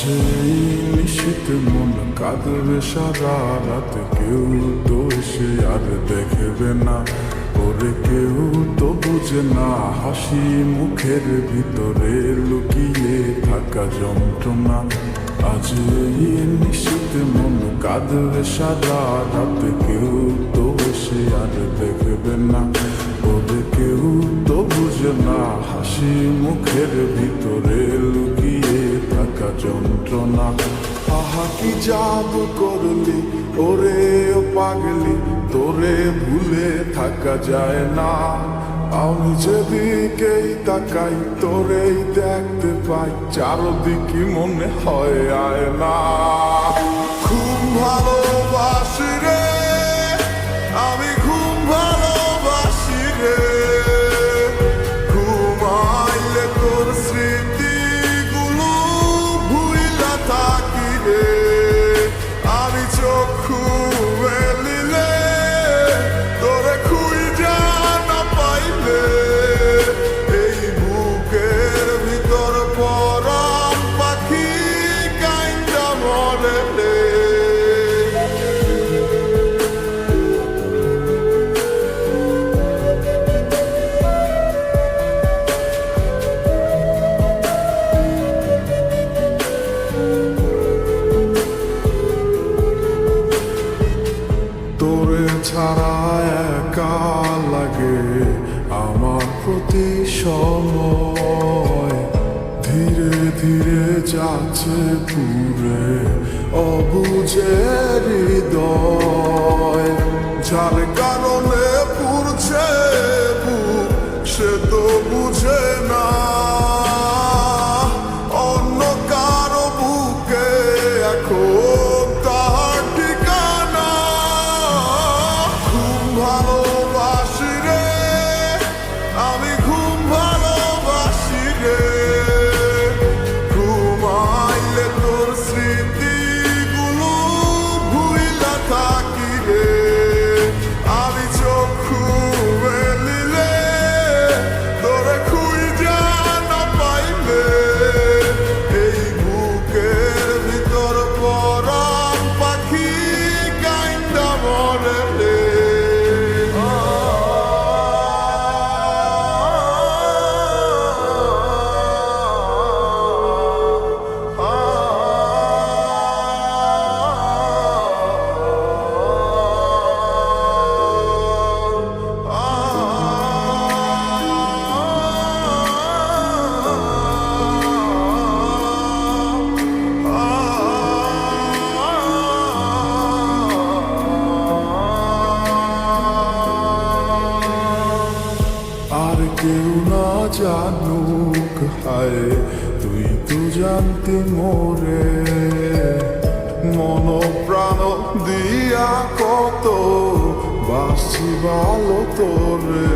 এই নিশীত মন কাঁদবে সারা রাত, কেউ তো এসে আর দেখবে না, ওরে কেউ তো বুঝে না হাসি মুখের ভিতরে লুকিয়ে থাকা যন্ত্রণা। আজ এই নিশীত মন কাঁদবে সারা রাত, কেউ তো এসে আর দেখবে না, ওরে কেউ তো বুঝে না হাসি মুখের ভিতরে লুকিয়ে থাকা যন্ত্রণা। আহা কি জাদু করলি ওরে ও পাগলি, তোরে ভুলে থাকা যায় না। আমি যেদিকেই তাকাই তোরেই দেখতে পাই, চারদিকে মনে হয় আয় না। খুব ভালোবাসি রে আমি, খুব ভালোবাসি রে, ঘুমাইলে তোর স্মৃতিগুলো ভুইলা থাকি রে। আমি চক্ষু মেলিলে তোরে খুঁজা না পাইলে, এই বুকের ভিতর পরাণ পাখি কাইন্দা মরে রে। তোরে ছাড়া একা লাগে আমার প্রতি সময়, ধীরে ধীরে যাচ্ছে পুরে অবুঝে হৃদয়। যার কারণে পুরছে বুক সে তো বুঝে না, অন্য কারো বুকে এখন তার ঠিকানা। খুব ভালোবাসি রে আমি, খুব ভালোবাসি রে, ঘুমাইলে তোর স্মৃতিগুলো ভুইলা থাকি রে। আমি চক্ষু মেলিলে তোরে খুঁজা না পাইলে, এই বুকের ভিতর পরাণ পাখি কাইন্দা মরে রে। আর কেউ না জানুক হায়, তুই তো জানতি মোরে, মন প্রাণ দিয়া কত বাসি ভালো তোরে।